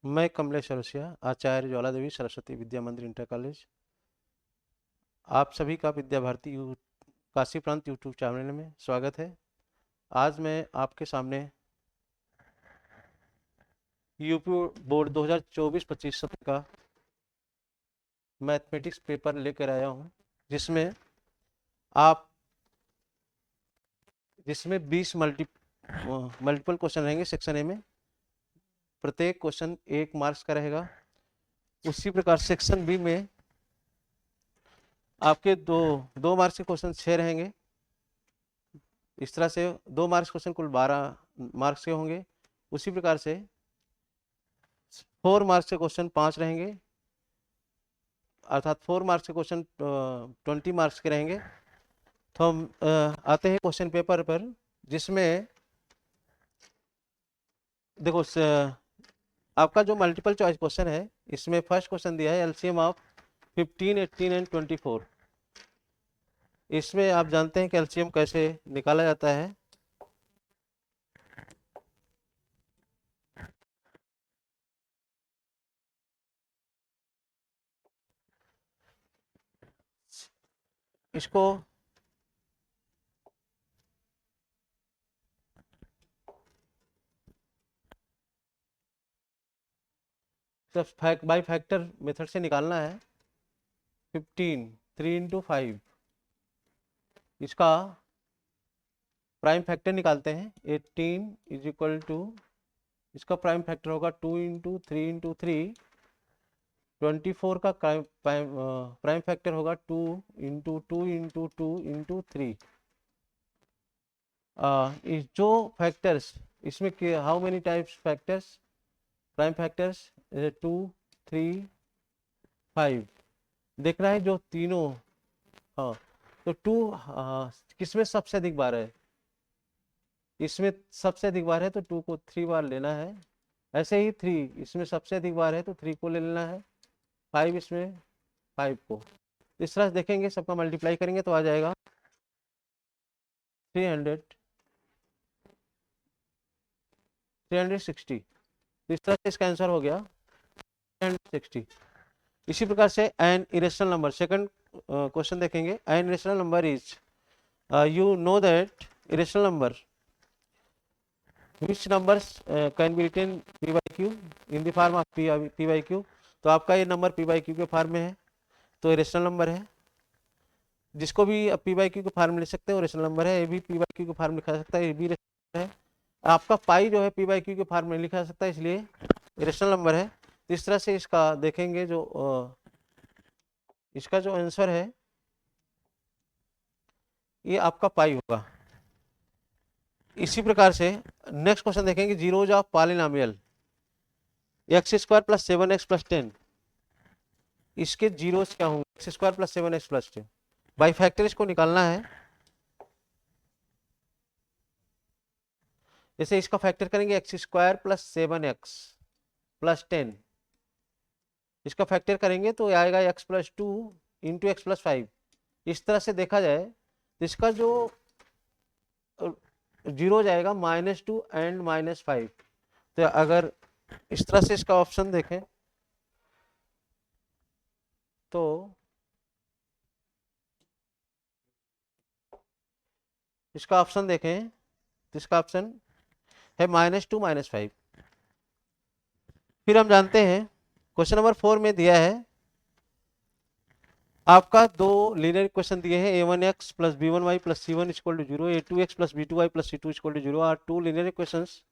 मैं कमलेश अरोसिया, आचार्य ज्वाला देवी सरस्वती विद्या मंदिर inter college, आप सभी का विद्या भारती काशी प्रांत यूट्यूब चैनल में स्वागत है। आज मैं आपके सामने यूपी बोर्ड 2024-25 सत्र का मैथमेटिक्स पेपर लेकर आया हूं, जिसमें आप जिसमें 20 मल्टीपल क्वेश्चन रहेंगे सेक्शन ए में। प्रत्येक क्वेश्चन 1 मार्क्स का रहेगा। उसी प्रकार सेक्शन बी में आपके दो मार्क्स के क्वेश्चन 6 रहेंगे। इस तरह से 2 मार्क्स क्वेश्चन कुल 12 मार्क्स के होंगे। उसी प्रकार से 4 मार्क्स के क्वेश्चन 5 रहेंगे, अर्थात 4 मार्क्स के क्वेश्चन 20 मार्क्स के रहेंगे। तो हम आते हैं क्वेश्चन पेपर पर, जिसमें देखो आपका जो मल्टीपल चॉइस क्वेश्चन है, इसमें फर्स्ट क्वेश्चन दिया है एलसीएम ऑफ 15, 18 एंड 24। इसमें आप जानते हैं कि एलसीएम कैसे निकाला जाता है। इसको सब बाई फैक्टर मेथड से निकालना है। 15 3 इंटू 5, इसका प्राइम फैक्टर निकालते हैं। 18 इज इक्वल टू, इसका प्राइम फैक्टर होगा 2 इंटू 3 इंटू 3। 24 का प्राइम फैक्टर होगा 2 इंटू 2 इंटू 2 इंटू 3। इस जो फैक्टर्स इसमें how many types factors, prime factors 2 3 5 देखना है जो तीनों। हाँ, तो 2 किसमें सबसे अधिक बार है, इसमें सबसे अधिक बार है तो 2 को 3 बार लेना है। ऐसे ही 3 इसमें सबसे अधिक बार है तो 3 को ले लेना है। 5 इसमें 5 को इस तरह से देखेंगे, सबका मल्टीप्लाई करेंगे तो आ जाएगा 300 360। इस तरह से इसका आंसर हो गया 360। इसी प्रकार से an irrational number, second question देखेंगे। An irrational number is, you know that irrational number which numbers can be written p by q in the form of p by q। तो आपका ये नंबर p by q के form में है, तो irrational number है। जिसको भी p by q के फॉर्म में लिख सकते हैं, इरेशनल नंबर है। ये भी p by q के फॉर्म में लिखा जा सकता है, ये भी इरेशनल है। आपका पाई जो है p by q के फॉर्म में लिखा जा सकता है, इसलिए इरेशनल नंबर है। तो इस तरह से इसका देखेंगे, जो इसका जो आंसर है ये आपका पाई होगा। इसी प्रकार से नेक्स्ट क्वेश्चन देखेंगे, zeros of polynomial x square plus 7x plus 10। इसके जीरोस क्या होंगे, x square plus 7x plus 10। By factor इसको निकालना है। जैसे इसका फैक्टर करेंगे x square plus 7x plus 10, इसका फैक्टर करेंगे तो आएगा x plus 2 into x plus 5। इस तरह से देखा जाए तो इसका जो जीरो जाएगा -2 एंड -5। तो अगर इस तरह से इसका ऑप्शन देखें तो इसका ऑप्शन देखें तो इसका ऑप्शन है -2 -5। फिर हम जानते हैं क्वेश्चन नंबर 4 में दिया है आपका दो लीनियर इक्वेशन दिए हैं, a1x plus b1y plus c1 equal to 0, a2x plus b2y plus c2 equal to 0 are two linear equations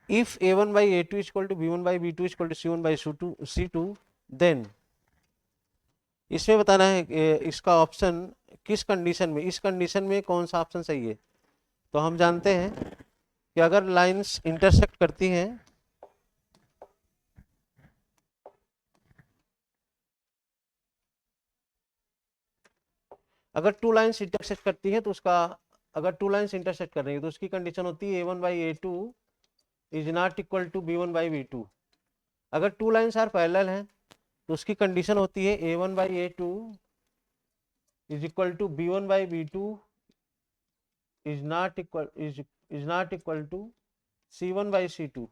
if a1 by a2 equal to b1 by b2 equal to c1 by c2 then इसमें बताना है इसका option किस condition में, इस condition में कौन सा ऑप्शन सही है। तो हम जानते हैं कि अगर लाइंस इंटरसेक्ट करती हैं, अगर टू लाइंस इंटरसेक्ट करती हैं तो उसका, अगर टू लाइंस इंटरसेक्ट कर रही है तो उसकी कंडीशन होती है a1 by a2 is not equal to b1 by b2। अगर टू लाइंस आर पैरेलल हैं तो उसकी कंडीशन होती है a1 by a2 is equal to b1 by b2 is not equal to c1 by c2।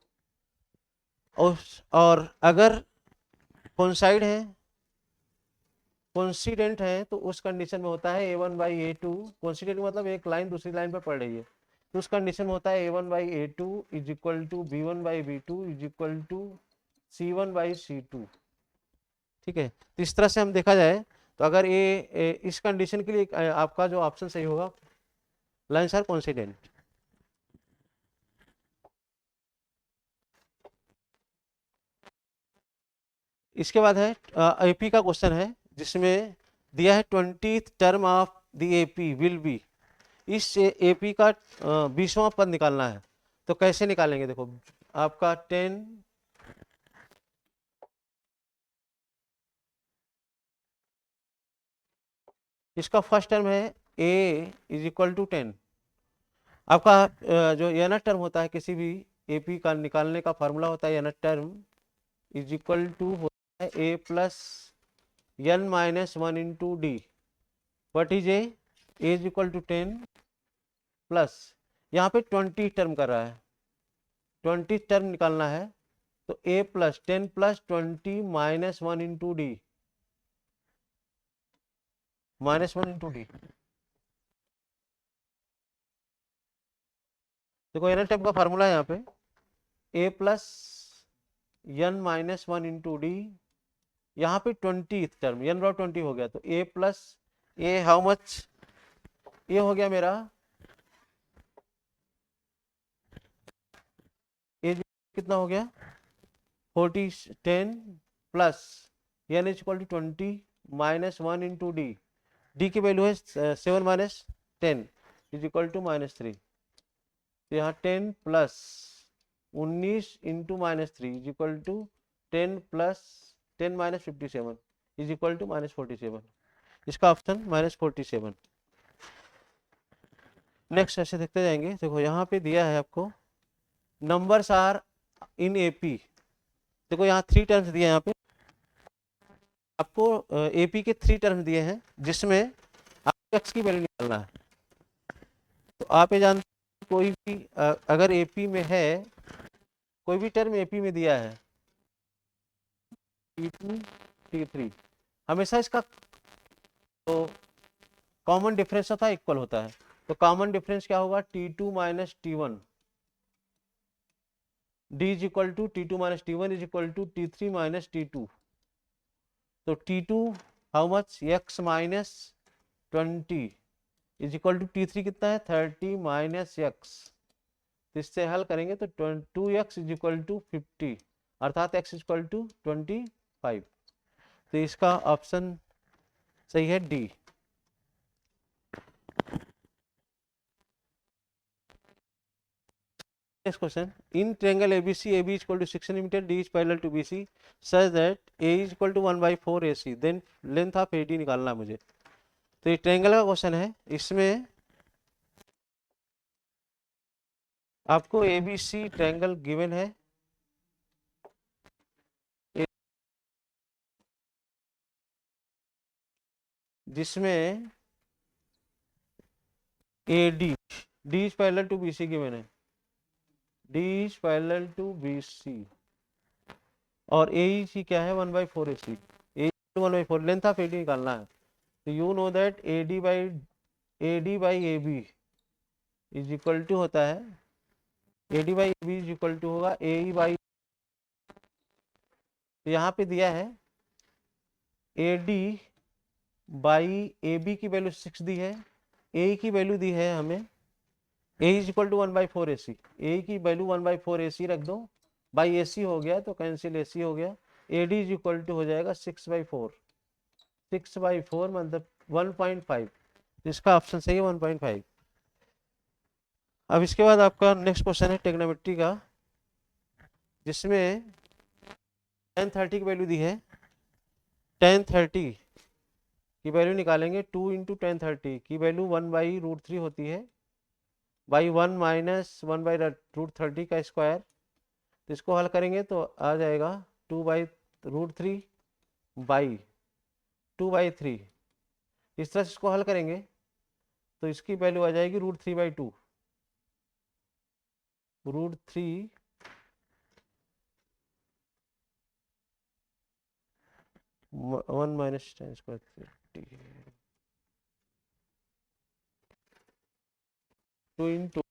और अगर coincide है, coincident है, तो उस कंडीशन में होता है a1/a2। कोइंसिडेंट मतलब एक लाइन दूसरी लाइन पर पड़ रही है, तो उस कंडीशन में होता है a1/a2 is equal to b1/b2 is equal to c1/c2। ठीक है, तो इस तरह से हम देखा जाए तो अगर इस कंडीशन के लिए आपका जो ऑप्शन सही होगा, लाइन्स आर कोइंसिडेंट। इसके बाद है एपी का क्वेश्चन है, जिसमें दिया है 20th term of the AP will be. इस एपी का 20वां पद निकालना है, तो कैसे निकालेंगे? देखो, आपका 10, इसका फर्स्ट टर्म है ए इज इक्वल टू 10। आपका जो एन टर्म होता है किसी भी एपी का निकालने का फॉर्मूला होता है n term is equal to होता है a plus n minus one into d. What is a is equal to 10 plus, यहाँ पे 20 टर्म कर रहा है, 20 टर्म निकालना है, तो a plus 10 plus 20 minus one into d, minus one into d. देखो एन टर्म का फार्मूला है यहाँ पे a plus n minus one into d, यहाँ पे 20 टर्म एन बराबर 20 हो गया, तो a plus A how much, ये हो गया मेरा ए कितना हो गया 40, 10 plus n is equal to 20 minus one into D, d की वैल्यू है 7 माइनस 10 इज इक्वल टू -3। तो यहाँ 10 plus 19 into -3 is equal to 10 plus 10 minus 57 is equal to -47। इसका ऑप्शन -47। नेक्स्ट ऐसे देखते जाएंगे। देखो यहाँ पे दिया है आपको नंबर्स आर इन एपी। देखो यहाँ 3 टर्म्स दिए हैं, यहाँ पे आपको एपी के 3 टर्म्स दिए हैं, जिसमें आपको एक्स की वैल्यू निकालना है। तो आप ये जानते हैं कोई भी अगर एपी में है, कोई भी टर्म एपी में दिया है T2 T3, हमेशा इसका तो कॉमन डिफरेंस होता है इक्वल होता है। तो कॉमन डिफरेंस क्या होगा T2 minus T1, d is equal to T2 minus T1 is equal to T3 minus T2। तो T2 how much x minus 20 is equal to T3 कितना है 30 माइनस x। इससे हल करेंगे तो 2x इज इक्वल टू 50, अर्थात x is equal to 25। तो इसका ऑप्शन सही है D. Next question. In triangle ABC, AB is equal to 6 cm, D is parallel to BC, such that A is equal to 1/4 AC. Then length of AD निकालना है मुझे। तो ये triangle का क्वेश्चन है, इसमें आपको ABC ट्रायंगल गिवन है, जिसमें AD, D is parallel to BC given है, D is parallel to BC, और AEC क्या है 1/4 AC, A 1/4, length of AD निकालना है। तो you know that AD by AB is equal to होता है AD by AB is equal to होगा AE बाई, तो यहाँ पे दिया है AD बाई AB की वैल्यू 6 दी है, AE की वैल्यू दी है हमें A is equal to 1/4 AC, AE की वैल्यू 1/4 AC रख दो, बाई AC हो गया तो कैंसिल AC हो गया, AD इज इक्वल टू हो जाएगा 6/4, 6/4 मतलब 1.5। इसका ऑप्शन सही है 1.5। अब इसके बाद आपका नेक्स्ट क्वेश्चन है ट्रिग्नोमेट्री का, जिसमें tan 30 की वैल्यू दी है, tan 30 की वैल्यू निकालेंगे, 2 इंटू tan 30 की वैल्यू 1/√3 होती है, बाई 1 माइनस 1/√30 का स्क्वायर। तो इसको हल करेंगे तो आ जाएगा 2/√3 बाई 2/3। इस तरह से इसको हल करेंगे तो इसकी वैल्यू आ जाएगी √3/2, √3 1 माइनस टेन स्क्वायर 2 इंटू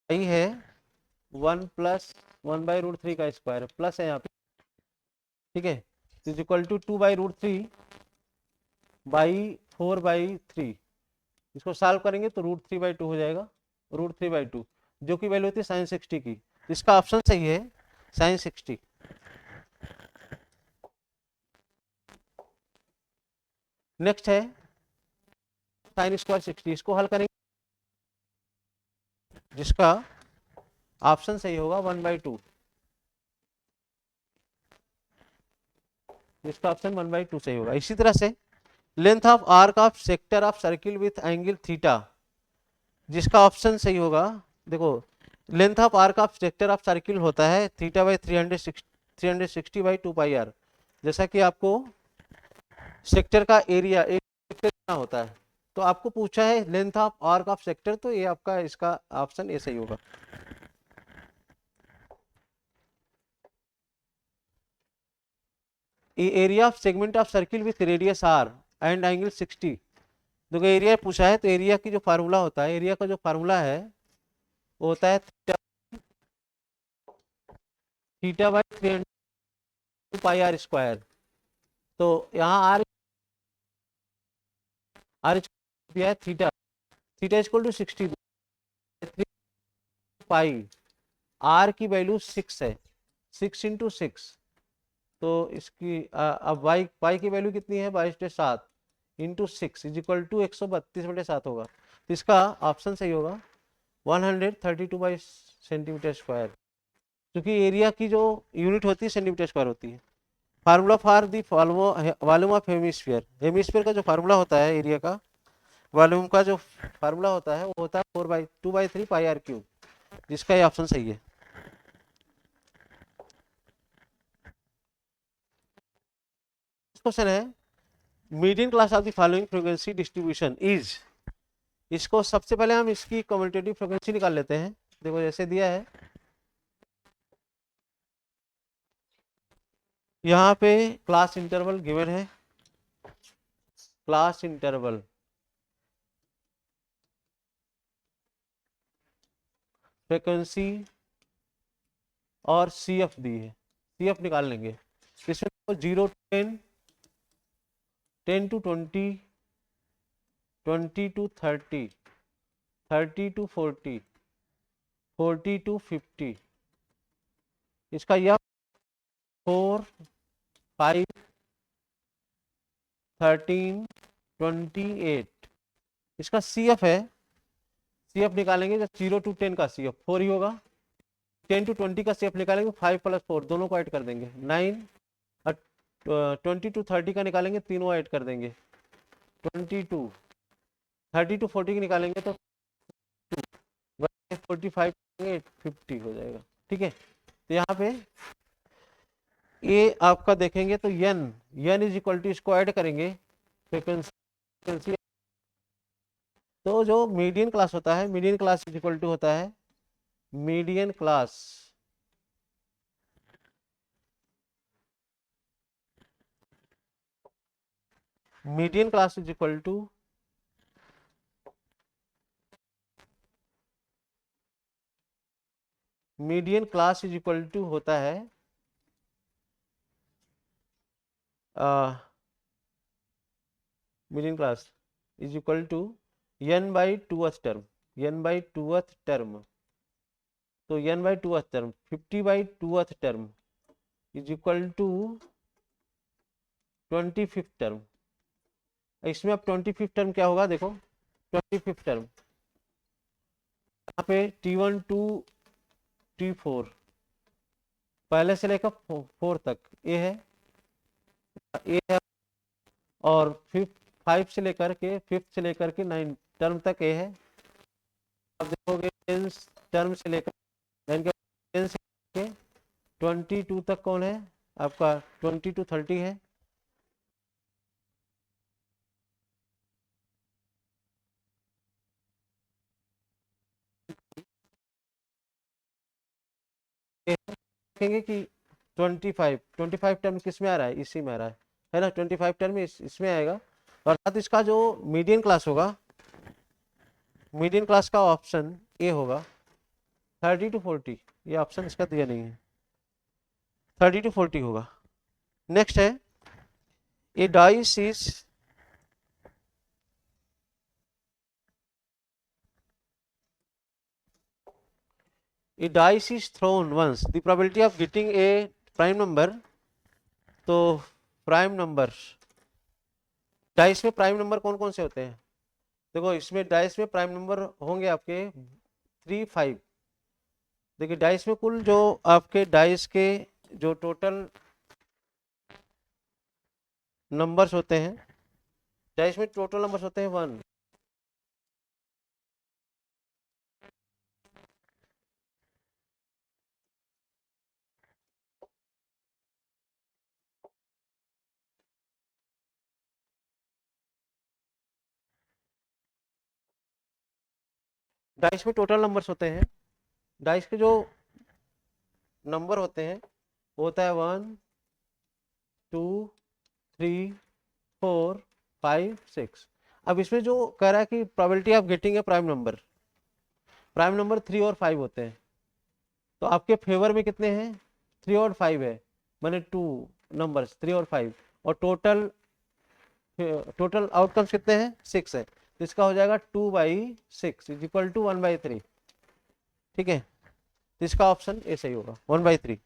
आई है 1 प्लस 1/√3 का स्क्वायर प्लस है यहाँ पे, ठीक है, इज इक्वल टू 2/√3 बाई 4/3। इसको सॉल्व करेंगे तो √3/2 हो जाएगा, √3/2 जो कि वैल्यू होती है sin 60 की। इसका ऑप्शन सही है sin 60। नेक्स्ट है sin²60, इसको हल करेंगे जिसका ऑप्शन सही होगा 1/2, इसका ऑप्शन 1/2 सही होगा। इसी तरह से length of arc of sector of circle with angle theta, जिसका ऑप्शन सही होगा, देखो length of arc of sector of circle होता है θ/360/2πr। जैसा कि आपको सेक्टर का एरिया एक सेक्टर कितना होता है, तो आपको पूछा है length of arc of sector, तो ये आपका इसका ऑप्शन ए सही होगा। Area of segment of circle with radius r and angle 60। देखो एरिया पूछा है तो एरिया की जो फार्मूला होता है, एरिया का जो फार्मूला है वो होता है θ/300πr²। तो यहाँ आर दिया है theta, theta equal to 60 pi, r की वैल्यू 6 है, 6 × 6, तो इसकी अब वाई पाई की वैल्यू कितनी है 22/7 इंटू 6 इज इक्वल टू 132/7 होगा। तो इसका ऑप्शन सही होगा 132/सेंटीमीटर², क्योंकि एरिया की जो यूनिट होती है सेंटीमीटर² होती है। Formula for the volume of hemisphere, hemisphere का जो फार्मूला होता है एरिया का, वॉल्यूम का जो फार्मूला होता है वो होता है 4/2/3πr³, जिसका ये ऑप्शन सही है। क्वेश्चन है median class of the following frequency distribution is, इसको सबसे पहले हम इसकी कम्यूटेटिव फ्रीक्वेंसी निकाल लेते हैं। देखो जैसे दिया है यहाँ पे क्लास इंटरवल गिवन है, क्लास इंटरवल फ्रीक्वेंसी और CF दी है, CF निकाल लेंगे। इसमें 0 to 10, 10 to 20, 20 to 30, 30 to 40, 40 to 50, इसका यह 4, 5, 13, 28, इसका CF है, CF निकालेंगे जब 0 to 10 का CF 4 ही होगा, 10 to 20 का CF निकालेंगे 5 + 4 दोनों को ऐड कर देंगे 9, और 20 to 30 का निकालेंगे तीनों ऐड कर देंगे 22, 30 to 40 की निकालेंगे तो 45, 50 हो जाएगा, ठीक है। तो यहाँ पे ये आपका देखेंगे तो n इज इक्वल टू, इसको ऐड करेंगे फ्रीक्वेंसी, तो जो मीडियन क्लास होता है, median class is equal to होता है median class median class is equal to median class is equal to होता है median class is equal to n/2th term, n/2th term, तो n/2th term 50/2th term is equal to 25th term. इसमें अब 25th term क्या होगा, देखो 25th term यहाँ पे T1 to T4 पहले से लेकर 4 तक ए है, और 5 से लेकर के 5th से लेकर के 9 टर्म तक ए है। अब देखोगे 10 टर्म से लेकर 10 से लेकर 22 तक कौन है आपका, 20 to 30 है, देखेंगे कि 25 टर्म किस में आ रहा है, इसी में आ रहा है ना, 25 टर्म इसमें आएगा। अर्थात इसका जो मीडियन क्लास होगा, मीडियन क्लास का ऑप्शन ए होगा 30 to 40, ये ऑप्शन इसका दिया नहीं है, 30 to 40 होगा। नेक्स्ट है a dice is a dice is thrown once, the probability of getting a prime number, तो प्राइम नंबर, डाइस में प्राइम नंबर कौन कौन से होते हैं, देखो इसमें डाइस में प्राइम नंबर होंगे आपके 3, 5। देखिए डाइस में कुल जो आपके डाइस के जो टोटल नंबर्स होते हैं, डाइस में टोटल नंबर्स होते हैं 1। डाइस में टोटल नंबर्स होते हैं, डाइस के जो नंबर होते हैं वो होता है 1, 2, 3, 4, 5, 6। अब इसमें जो कह रहा है कि probability of getting a prime number, prime number 3 और 5 होते हैं, तो आपके फेवर में कितने हैं, 3 और 5 है, माने 2 नंबर्स 3 और 5, और टोटल टोटल आउटकम्स कितने हैं, 6 है, तो इसका हो जाएगा 2/6 इज इक्वल टू 1/3। ठीक है, तो इसका ऑप्शन ए सही होगा, 1/3।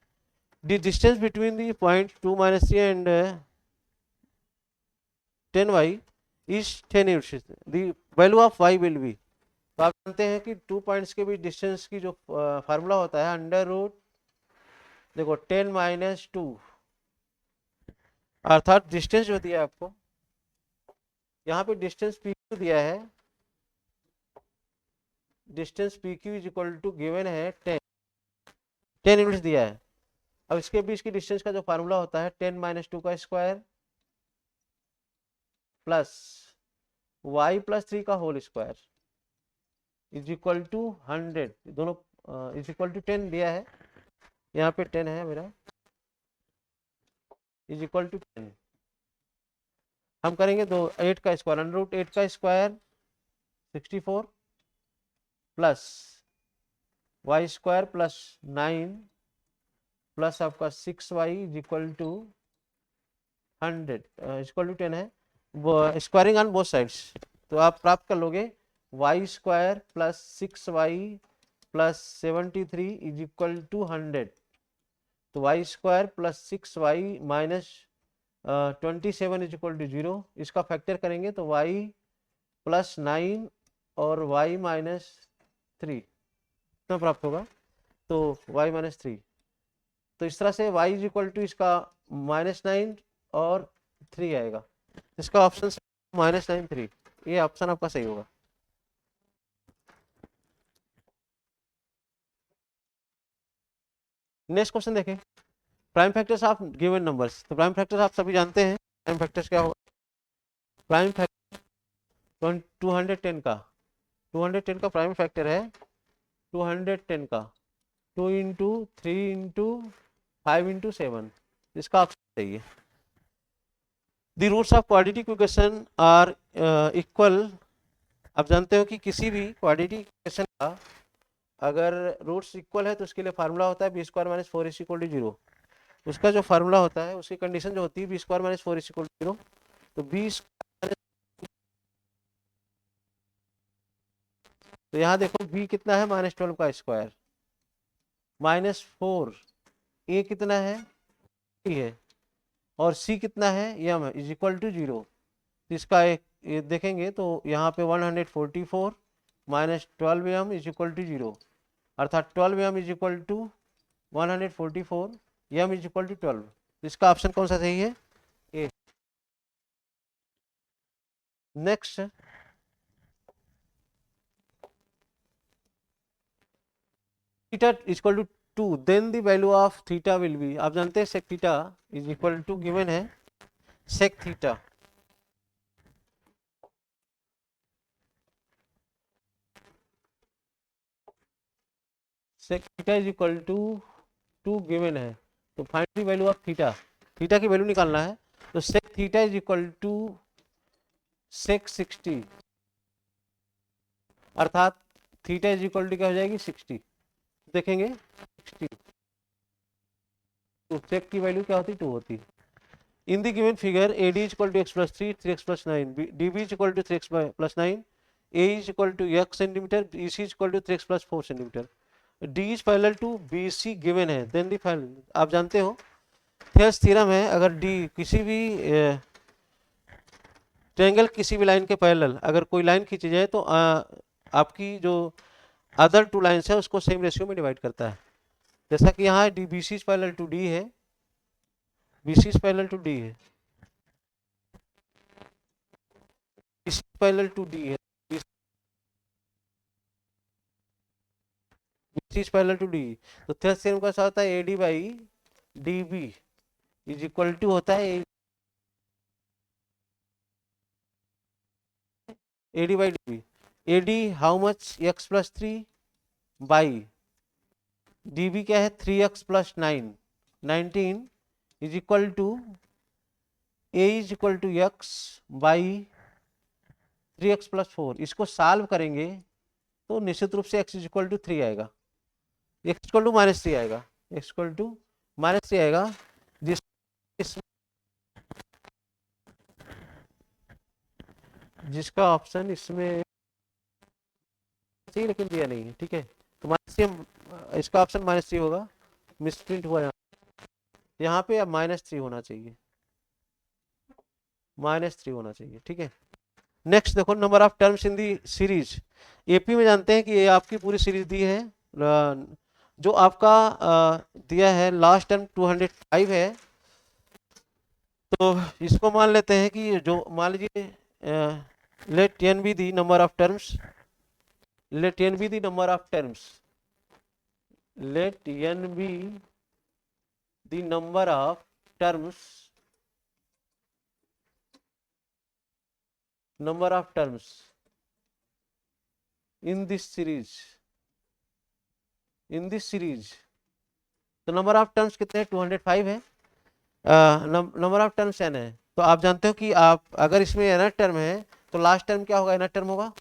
The distance between the point 2 - 3 and 10y is 10 units, the value of y will be, तो आप जानते हैं कि 2 पॉइंट्स के बीच डिस्टेंस की जो फार्मूला होता है अंडर रूट, देखो 10 - 2, अर्थात डिस्टेंस जो दिया है आपको, यहाँ पे डिस्टेंस पी क्यू दिया है, distance P Q is equal to given है 10 यूनिट्स दिया है। अब इसके बीच की डिस्टेंस का जो फार्मूला होता है 10 - 2 का स्क्वायर प्लस y+3 का whole square is equal to 100, दोनों इज इक्वल टू 10 दिया है, यहाँ पे 10 है मेरा, इज इक्वल टू 10। हम करेंगे 8 का स्क्वायर, अंडर रूट 8 का square 64 plus y² plus 9 plus आपका 6y is equal to 100 equal to 10 है, स्क्वायरिंग ऑन बोथ साइड्स, तो आप प्राप्त कर लोगे y² plus 6y plus 73 is equal to 100, तो y² plus 6y minus 27 is equal to 0, इसका फैक्टर करेंगे तो y प्लस 9 और y - 3 कितना प्राप्त होगा, तो y - 3, तो इस तरह से y इज इक्वल टू इसका -9 और 3 आएगा, इसका ऑप्शन -9, 3, ये ऑप्शन आपका सही होगा। नेक्स्ट क्वेश्चन देखें, prime factors of given numbers, तो प्राइम फैक्टर्स आप सभी जानते हैं, प्राइम फैक्टर्स क्या होगा, प्राइम फैक्टर 210 का, 210 का प्राइम फैक्टर है 210 का 2 इंटू 3 इंटू 5 इंटू 7, इसका ऑप्शन चाहिए। The roots of quadratic equation are equal, आप जानते हो कि किसी भी क्वाड्रेटिक इक्वेशन का अगर रूट्स इक्वल है तो उसके लिए फार्मूला होता है b² - 4 इज इक्वल टू 0, उसका जो फार्मूला होता है उसकी कंडीशन जो होती है b² - 4 इज इक्वल टू 0, तो तो यहाँ देखो b कितना है -12 का स्क्वायर, -4, a कितना है है और c कितना है m है, इज इक्वल टू 0, तो इसका एक ये देखेंगे तो यहाँ पे 144 minus 12m is equal to 0, अर्थात 12m is equal to 144, m is equal to 12, इसका ऑप्शन कौन सा सही है, A. Next theta is equal to 2, then the value of theta will be, आप जानते हैं sec theta is equal to given है sec theta, sec theta is equal to 2 given है, तो find the value of theta, theta की value निकालना है। तो sec theta is equal to सेक 60, अर्थात थीटा इज इक्वल टू क्या हो जाएगी 60। देखेंगे 60, तो सेक की वैल्यू क्या होती 2 होती। In the given figure AD is equal to x plus 3, 3x plus 9, DB is equal to 3x plus 9, A is equal to x centimetre, BC is equal to 3x plus 4 centimetre, D is parallel to BC given है, then the final, आप जानते हो Thales theorem है, अगर D किसी भी triangle किसी भी लाइन के पैरेलल अगर कोई लाइन खींची जाए तो आपकी जो अदर टू लाइन्स है उसको सेम रेशियो में डिवाइड करता है। जैसा कि यहाँ D B C parallel to D है, BC पैरेलल टू डी है, BC पैरेलल टू डी है, BC पैरेलल टू डी। तो थेल्स थ्योरम का होता है AD by DB is equal to होता है AD by DB। AD how much x plus 3 by DB क्या है 3x plus 9 19 is equal to A is equal to x by 3x plus 4। इसको solve करेंगे तो निश्चित रूप से x इज इक्वल टू 3 आएगा, x इक्वल टू माइनस 3 आएगा, x इक्वल टू माइनस 3 आएगा, जिसका ऑप्शन इसमें सही लेकिन दिया नहीं है, ठीक है। तो माइनस इसका ऑप्शन -3 होगा, मिसप्रिंट हुआ यहाँ पे, अब -3 होना चाहिए, -3 होना चाहिए, ठीक है। नेक्स्ट देखो number of terms in the series. AP में जानते हैं कि ये आपकी पूरी सीरीज दी है, जो आपका दिया है लास्ट टर्म 205 है। तो इसको मान लेते हैं कि जो मान लीजिए let n be the number of terms, let n be the number of terms, let n be the number of terms, number of terms in this series, in this series। तो नंबर ऑफ टर्म्स कितने हैं 205 है, number of terms n है। तो आप जानते हो कि आप अगर इसमें n टर्म है तो लास्ट टर्म क्या होगा, n टर्म होगा,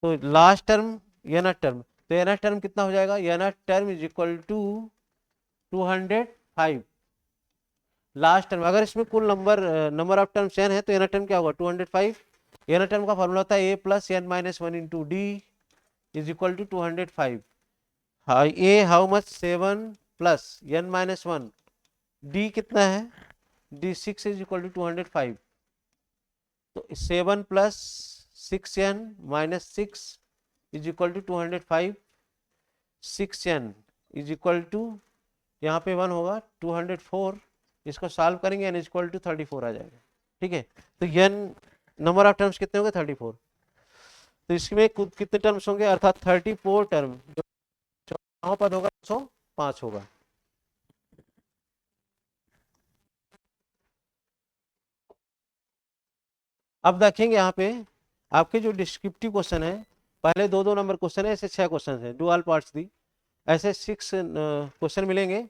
तो लास्ट टर्म n टर्म, तो n टर्म कितना हो जाएगा, n term is equal to 205 last term. अगर इसमें कुल नंबर ऑफ टर्म्स n है तो n टर्म क्या होगा 205। n टर्म का फॉर्मूला होता है a plus n minus 1 into D is equal to 205। a how much 7 plus n minus 1, d कितना है, d 6 इज इक्वल टू 205। तो 7 plus 6n minus 6 is equal to 205, 6n is equal to यहाँ पे 1 होगा 204, इसको solve करेंगे n is equal to 34 आ जाएगा, ठीक है। तो n नंबर ऑफ टर्म्स कितने होंगे 34। तो इसमें कितने टर्म्स होंगे, अर्थात 34 टर्म, जो पद होगा 105 होगा। अब देखेंगे यहाँ पे आपके जो डिस्क्रिप्टिव क्वेश्चन है, पहले 2-2 नंबर क्वेश्चन है, ऐसे 6 क्वेश्चन है, डुअल पार्ट्स दी, ऐसे 6 क्वेश्चन मिलेंगे।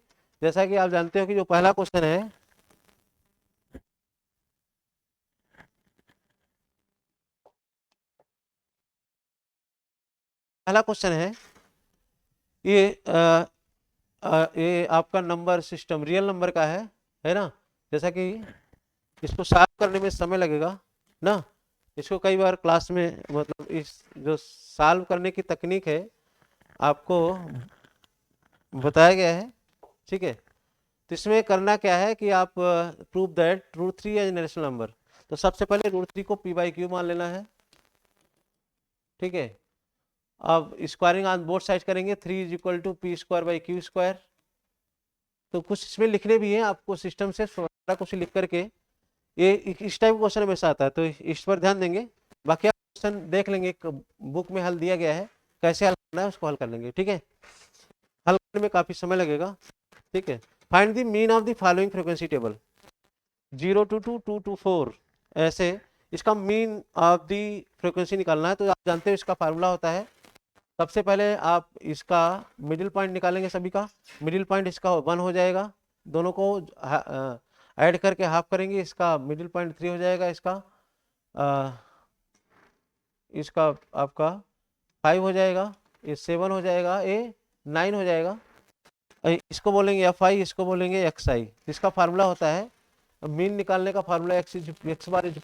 जैसा कि आप जानते हो कि जो पहला क्वेश्चन है, पहला क्वेश्चन है ये आपका नंबर सिस्टम रियल नंबर का है ना। जैसा कि इसको सॉल्व करने में समय लगेगा ना, इसको कई बार क्लास में मतलब इस जो सॉल्व करने की तकनीक है आपको बताया गया है, ठीक है। तो इसमें करना क्या है कि आप prove that √3 as natural number. तो सबसे पहले √3 को p/q मान लेना है, ठीक है। अब स्क्वायरिंग ऑन बोथ साइड करेंगे, 3 इज इक्वल टू p²/q²। तो कुछ इसमें लिखने भी है आपको सिस्टम से, सारा कुछ लिख करके, ये इस टाइप क्वेश्चन हमेशा आता है, तो इस पर ध्यान देंगे। बाकी आप क्वेश्चन देख लेंगे, बुक में हल दिया गया है, कैसे हल करना है उसको हल कर लेंगे, ठीक है। हल करने में काफी समय लगेगा, ठीक है। Find the mean of the following frequency table 0 to 2 2 to 4, ऐसे इसका मीन ऑफ द फ्रीक्वेंसी निकालना है। तो आप जानते हो इसका फार्मूला होता है, सबसे पहले आप इसका मिडिल पॉइंट निकालेंगे, सभी का मिडिल पॉइंट इसका 1 हो जाएगा, दोनों को ऐड करके हाफ करेंगे, इसका मिडिल पॉइंट 3 हो जाएगा, इसका आपका 5 हो जाएगा, ये 7 हो जाएगा, ये 9 हो जाएगा। इसको बोलेंगे एफ आई, इसको बोलेंगे एक्स आई। इसका फार्मूला होता है मीन निकालने का फार्मूला एक्स बार इज,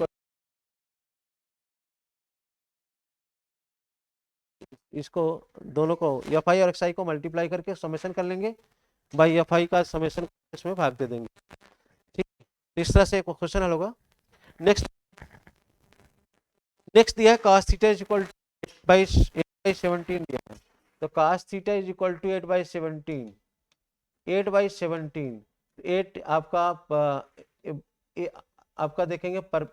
इसको दोनों को एफ आई और एक्स आई को मल्टीप्लाई करके समेशन कर लेंगे, बाई एफ आई का समेशन इसमें भाग दे देंगे। ठीक, इस तरह से क्वेश्चन हल होगा। नेक्स्ट नेक्स्ट दिया है cos theta is equal to 8/17 दिया है। तो cos theta is equal to 8/17, 8/17, 8 आपका आपका देखेंगे पर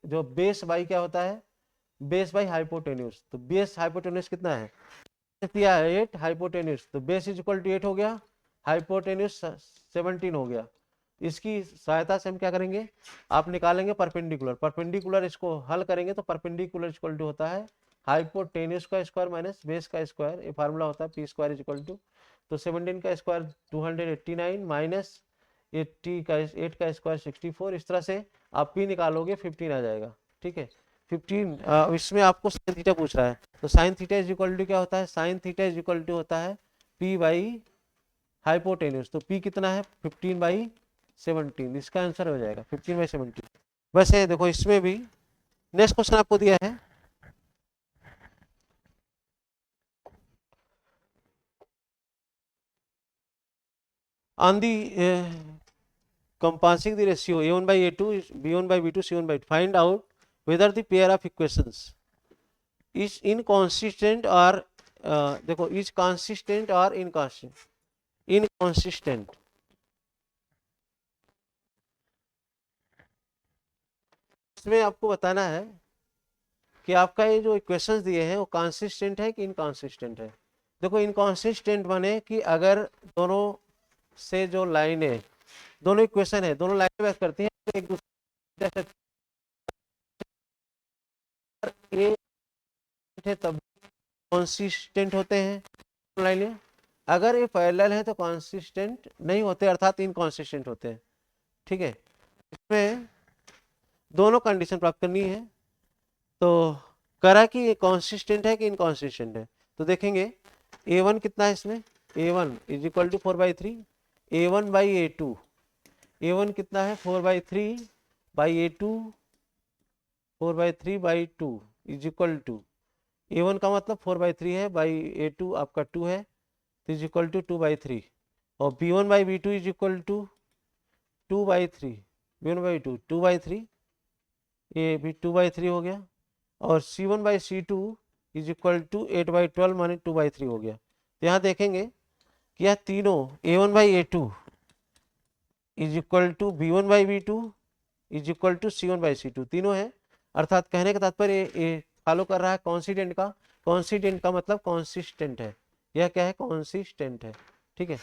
जो बेस बाई क्या होता है, बेस बाई हाइपोटेन्यूज। तो बेस हाइपोटेन्यूज कितना है, दिया है 8, हाइपोटेन्यूज तो बेस इज इक्वल टू 8 हो गया, हाइपोटेन्यूज 17 हो गया। इसकी सहायता से हम क्या करेंगे, आप निकालेंगे परपेंडिकुलर, परपेंडिकुलर इसको हल करेंगे तो परपेंडिकुलर इक्वल टू होता है हाइपोटेन्यूज का स्क्वायर माइनस बेस का स्क्वायर, ये फार्मूला होता है P square is equal to, तो 17 का स्क्वायर 289 माइनस 80 का 8 का स्क्वायर 64, इस तरह से आप पी निकालोगे 15 आ जाएगा। ठीक है, 15 इसमें आपको साइन थीटा पूछ रहा है, तो sine theta is equal to क्या होता है, sine theta is equal to होता है पी बाई हाइपोटेन्यूज। तो पी कितना है 15/17, इसका आंसर हो जाएगा 15/17। वैसे देखो इसमें भी नेक्स्ट क्वेश्चन आपको दिया है, on the compassing the ratio a1/a2 b1/b2 c1/2, find out whether the pair of equations is inconsistent or देखो is consistent or inconsistent। इसमें आपको बताना है कि आपका ये जो इक्वेशंस दिए हैं वो कंसिस्टेंट है कि इनकंसिस्टेंट है। देखो इनकंसिस्टेंट माने कि अगर दोनों से जो लाइन है, दोनों इक्वेशन है, दोनों लाइन बात करती हैं एक दूसरे से, तब कंसिस्टेंट होते हैं लाइनें। अगर ये पैरेलल है तो कंसिस्टेंट नहीं होते, अर्थात इनकंसिस्टेंट होते हैं। ठीक है, इसमें दोनों कंडीशन प्राप्त करनी है, तो करा कि ये कंसिस्टेंट है कि इनकंसिस्टेंट है। तो देखेंगे a1 कितना है इसमें, a1 is equal to 4/3, a1/a2, a1 कितना है 4/3/a2, 4/3/2 is equal to, a1 का मतलब 4/3 है, बाई a2 आपका 2 है, इज इक्वल टू 2/3, और b1/b2 is equal to 2/3, b1/b2 2/3, ये भी 2/3 हो गया, और c1/c2 इज इक्वल टू 8/12 माने 2/3 हो गया। तो यहाँ देखेंगे कि यह तीनों a1/a2 is equal to b1/b2 is equal to c1/c2 तीनों है, अर्थात कहने का तात्पर्य ये फॉलो कर रहा है कॉन्सिडेंट का। कॉन्सिडेंट का मतलब कॉन्सिस्टेंट है, यह क्या है कॉन्सिस्टेंट है। ठीक है,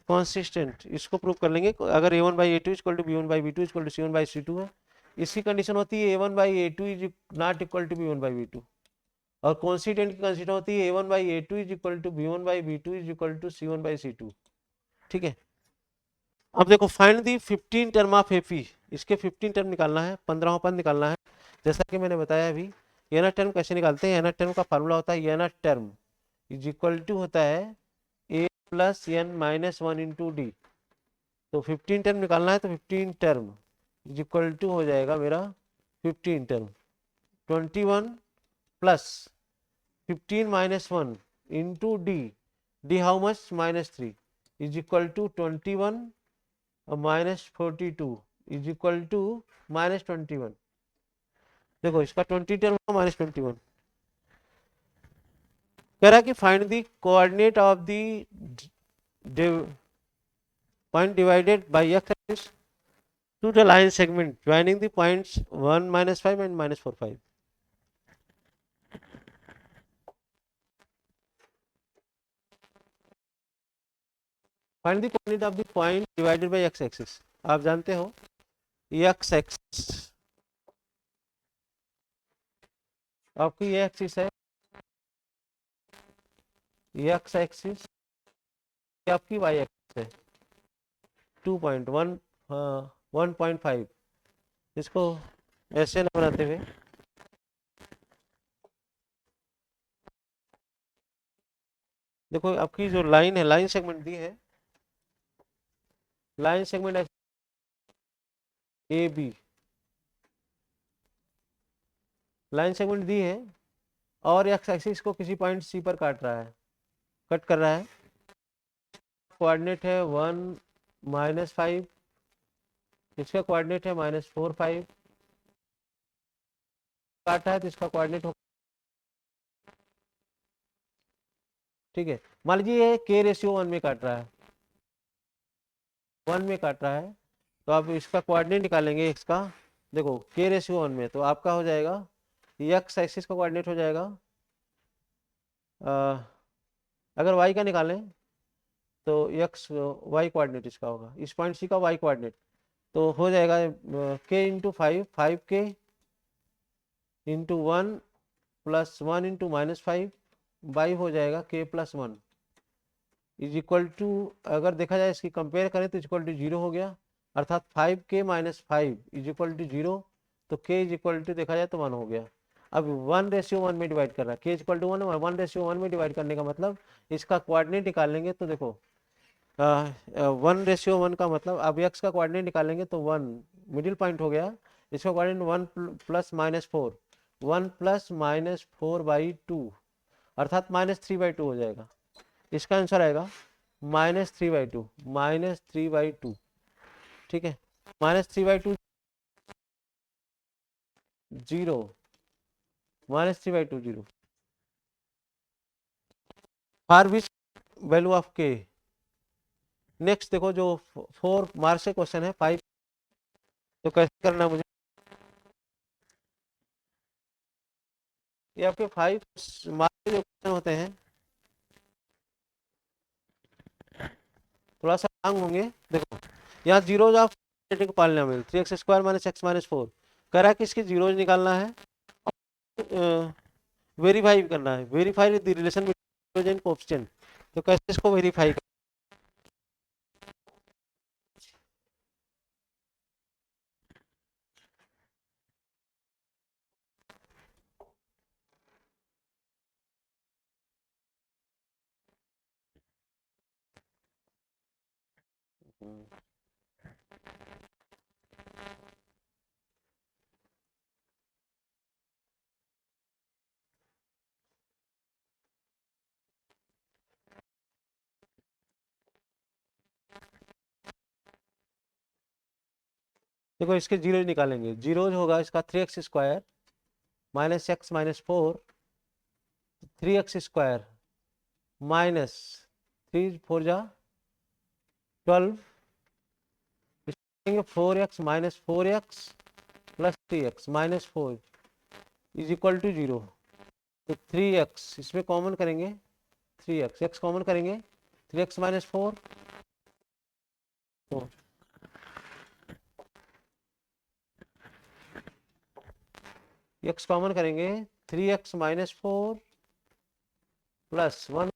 कॉन्सिस्टेंट इसको प्रूव कर लेंगे, अगर a1/a2 equal to b1/b2 equal to c1/c2 है, इसकी कंडीशन होती है a1/a2 is not equal to b1/b2, और कॉन्सिडेंट की कंडीशन होती है a1/a2 is equal to b1/b2 is equal to c1/c2। ठीक है, अब देखो find the 15 term of AP, इसके 15 टर्म निकालना है, 15वां पद निकालना है। जैसा कि मैंने बताया अभी, एना टर्म कैसे निकालते हैं, एना टर्म का फार्मूला होता है एना टर्म इज इक्वल टू होता है a plus n minus 1 into D. तो 15 टर्म निकालना है, तो 15 टर्म इज इक्वल टू हो जाएगा मेरा 15 term 21 plus 15 minus 1 into D, D how much -3 is equal to 21 -42 is equal to -21। देखो इसका 20 टर्म -21, कह रहा है कि find the coordinate of the point divided by x axis to the line segment joining the points 1 -5 and -4 5। Find the coordinate of the point divided by x axis. आप जानते हो x axis आपकी ये axis है, x axis आपकी y axis है। 2.1 1.5, इसको ऐसे न बनाते हुए देखो आपकी जो लाइन है, लाइन सेगमेंट दी है, line segment A B, line segment दी है और एक्स एक्सिस को किसी पॉइंट सी पर काट रहा है, कट कर रहा है। कोऑर्डिनेट है 1 -5, इसका कोऑर्डिनेट है -4 5, काटा है तो इसका कोऑर्डिनेट हो, ठीक है। मान लीजिए के रेशियो 1 में काट रहा है, 1 में काट रहा है, तो आप इसका कोऑर्डिनेट निकालेंगे एक्स का। देखो के रेशियो 1 में, तो आपका हो जाएगा एक्स एक्सिस का कोऑर्डिनेट हो जाएगा, अगर वाई का निकालें तो एक्स वाई कोऑर्डिनेट इसका होगा, इस पॉइंट सी का वाई कोऑर्डिनेट, तो हो जाएगा K into 5, 5k into 1 plus 1 into -5 by हो जाएगा k plus 1 is equal to, अगर देखा जाए इसकी कंपेयर करें तो इक्वल टू 0 हो गया, अर्थात 5k - 5 इज इक्वल टू 0, तो k इज इक्वल टू देखा जाए तो 1 हो गया। अब 1:1 में डिवाइड कर रहा है, k इज इक्वल टू 1, 1:1 में डिवाइड करने का मतलब इसका कोऑर्डिनेट निकालेंगे तो देखो 1:1 का मतलब, अब x का कोऑर्डिनेट निकालेंगे तो 1 मिडिल पॉइंट हो गया, इसका कोऑर्डिनेट 1 प्लस -4, 1 प्लस -4/2 अर्थात -3/2 हो जाएगा। इसका आंसर आएगा -3/2, -3/2, ठीक है। -3/2 0, -3/2 0, for which value of k। Next देखो जो 4 मार्क्स से क्वेश्चन है 5, तो कैसे करना मुझे, ये आपके 5 मार्क्स के जो क्वेश्चन होते हैं थोड़ा सा लॉन्ग होंगे। देखो यहाँ zeros of polynomial 3x² - x - 4 कह रहा है कि इसके जीरोज निकालना है, वेरीफाई करना है, verify the relation between coefficient, तो कैसे इसको वेरीफाई कर, देखो इसके जीरोज निकालेंगे, जीरोज होगा इसका 3x² - x - 4, 3x² माइनस 3 4 जा 12, 4x - 4x plus 3x - 4 is equal to 0, तो 3x इसमें कॉमन करेंगे, 3x x कॉमन करेंगे, 3x - 4 4, x कॉमन करेंगे, 3x - 4 प्लस 1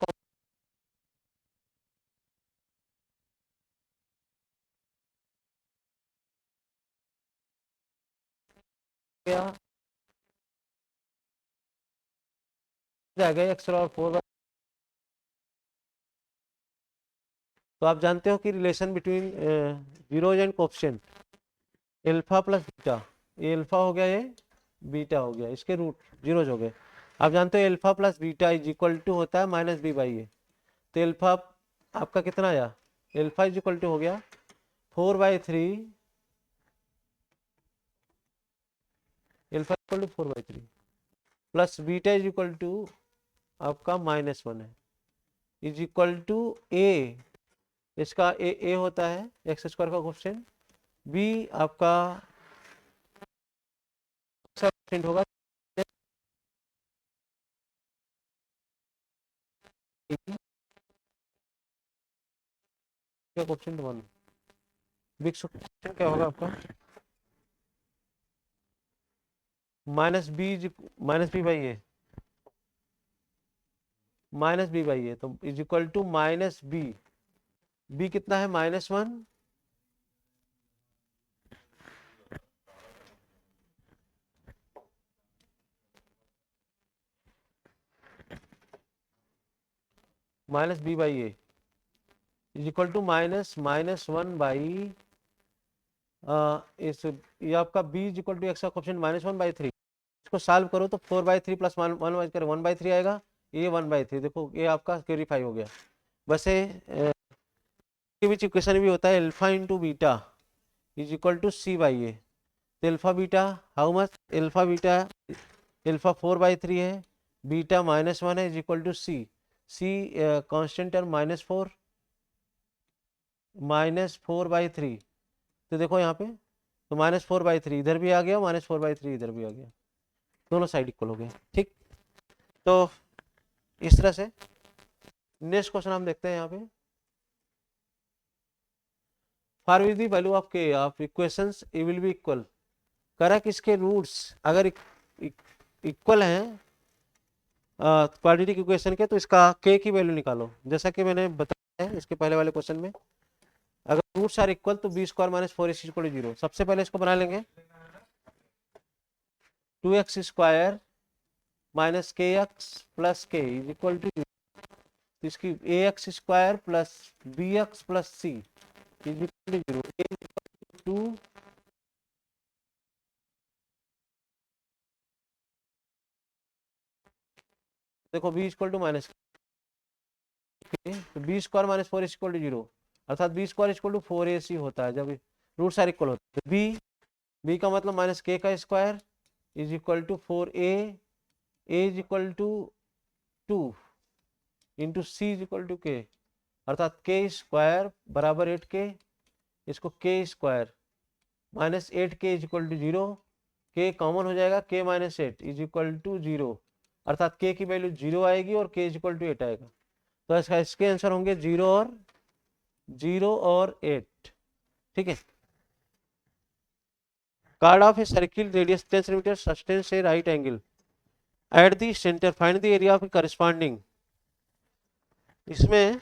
गया, जाएगा x और 4। तो आप जानते हो कि relation between zeros and coefficient alpha plus beta, ये एल्फा हो गया, ये बीटा हो गया, इसके रूट जीरोज हो गए। आप जानते हो alpha plus beta is equal to होता है -b/a, तो एल्फा आपका कितना आया, एल्फा इज इक्वल टू हो गया 4/3, alpha equal to 4/3 plus beta is equal to आपका -1 है, इज इक्वल टू ए, इसका ए होता है x² का कोएफिशिएंट, बी आपका कोएफिशिएंट होगा कोएफिशिएंट 1, बिग कोएफिशिएंट क्या होगा आपका -b/a, -b/a, तो is equal to -b, b कितना है -1, minus B by A is equal to minus one by इस ये आपका b is equal to X का कोएफिशिएंट -1/3। इसको सॉल्व करो तो 4/3 प्लस 1/3 आएगा, ये 1/3। देखो ये आपका क्यूरीफाई हो गया। वैसे के बीच इक्वेशन भी होता है alpha into beta is equal to C by A. तो alpha beta how much, alpha 4/3 है, बीटा -1 है is equal to C. C constant term -4/3। तो देखो यहाँ पे तो -4/3 इधर भी आ गया, -4/3 इधर भी आ गया, दोनों साइड इक्वल हो गए। ठीक, तो इस तरह से नेक्स्ट क्वेश्चन हम देखते हैं यहाँ पे। For with the value of K of equations A will be equal. करा कि इसके रूट्स अगर इक्वल हैं क्वाड्रेटिक इक्वेशन के, तो इसका के की वैल्यू निकालो। जैसा कि मैंने बताया है इसके पहले वाले क्वेश्चन में, अगर रूट्स आर इक्वल तो B square minus 4ac equal to 0। सबसे पहले इसको बना लेंगे 2x square minus K X plus K is equal to, इसकी A X square plus B X plus C is equal to 0। देखो बी इक्वल टू माइनस, तो B square minus 4 equal to 0, अर्थात B square equal to 4ac होता है जब root सारे equal होते हैं। बी का मतलब माइनस के का square is equal to 4a, A is equal to 2 into C is equal to K, अर्थात के स्क्वायर बराबर 8k। इसको K square minus 8k is equal to 0, K common हो जाएगा, k minus 8 is equal to 0, अर्थात k की value 0 आएगी और k is equal to 8 आएगा। तो इसके आंसर होंगे 0 और 8। ठीक है। Card of a circle radius 10 centimetre sustains A right angle at the centre, find the area of corresponding. इसमें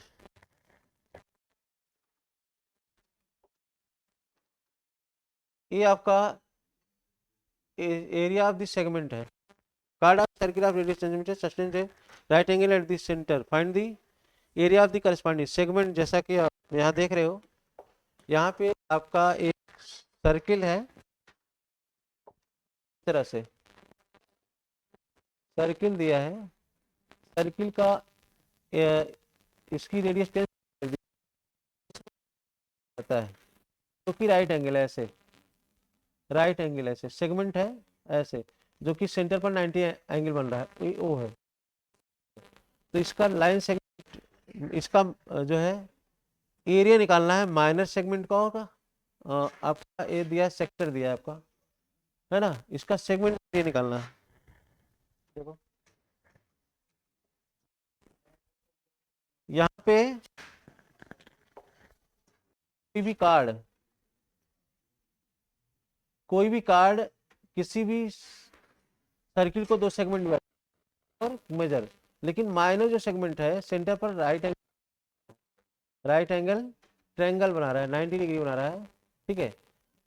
ये आपका एरिया ऑफ द सेगमेंट है। Card of circle of radius 10 centimetre sustains A right angle at the centre, find the area of the corresponding segment. जैसा कि आप यहाँ देख रहे हो, यहाँ पे आपका एक सर्किल है, इस तरह से सर्किल दिया है, सर्किल का इसकी रेडियस 10 आता है, तो कि राइट एंगल है ऐसे, राइट एंगल ऐसे सेगमेंट है ऐसे, जो कि सेंटर पर 90 एंगल बन रहा है, ओ है। तो इसका लाइन सेगमेंट, इसका जो है एरिया निकालना है। माइनर सेगमेंट का होगा आपका, ए दिया है, सेक्टर दिया है आपका, है ना, इसका सेगमेंट एरिया निकालना है। देखो यहाँ पे कोई भी कार्ड किसी भी सर्किल को 2 सेगमेंट में और मेजर, लेकिन माइनर जो सेगमेंट है सेंटर पर राइट एंगल ट्रायंगल बना रहा है, 90 डिग्री बना रहा है। ठीक है,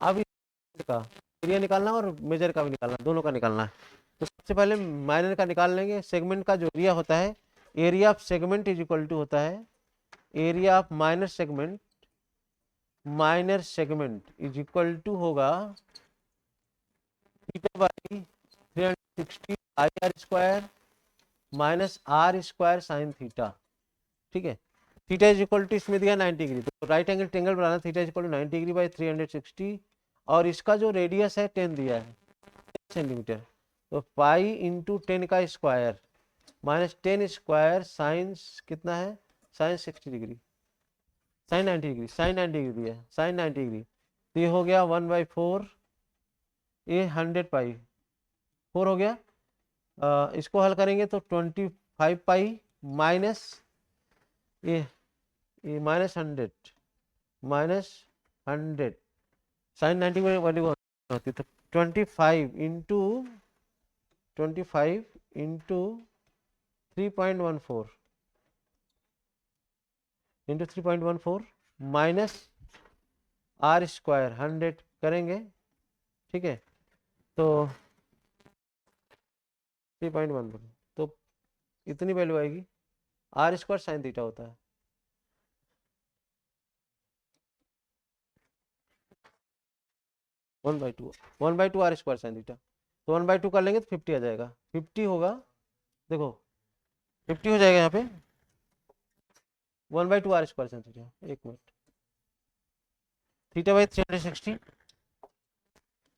अब इसका एरिया निकालना और मेजर का भी निकालना, दोनों का निकालना है। तो सबसे पहले माइनर का निकाल लेंगे। सेगमेंट का जो एरिया होता है, area of segment is equal to होता है area of minor segment is equal to होगा theta by 360 I R square minus R square sine theta. ठीक है, थीटा इज इक्वल टू इसमें दिया 90 डिग्री, तो राइट एंगल ट्रायंगल बनाना, theta is equal to 90 degree by 360, और इसका जो रेडियस है 10 दिया है, 10 सेंटीमीटर, तो पाई इंटू 10 का स्क्वायर माइनस 10 स्क्वायर साइन कितना है, sine 60 degree, sine 90 degree, sine 90 degree दिया है, साइन 90 डिग्री। तो ये हो गया 1/4, ये 100 पाई 4 हो गया। इसको हल करेंगे तो 25 पाई माइनस ये माइनस 100 साइन 90 वाली होती, तो 25 इंटू 3.14 माइनस आर स्क्वायर 100 करेंगे। ठीक है, तो 3.14, तो इतनी वैल्यू आएगी आर स्क्वायर साइन थीटा होता है। One by two R square sine theta, तो 1/2 कर लेंगे तो 50 आ जाएगा। 50 होगा, देखो 50 हो जाएगा यहाँ पे 1/2 आर स्क्वायर साइन थीटा। एक minute, theta by 360,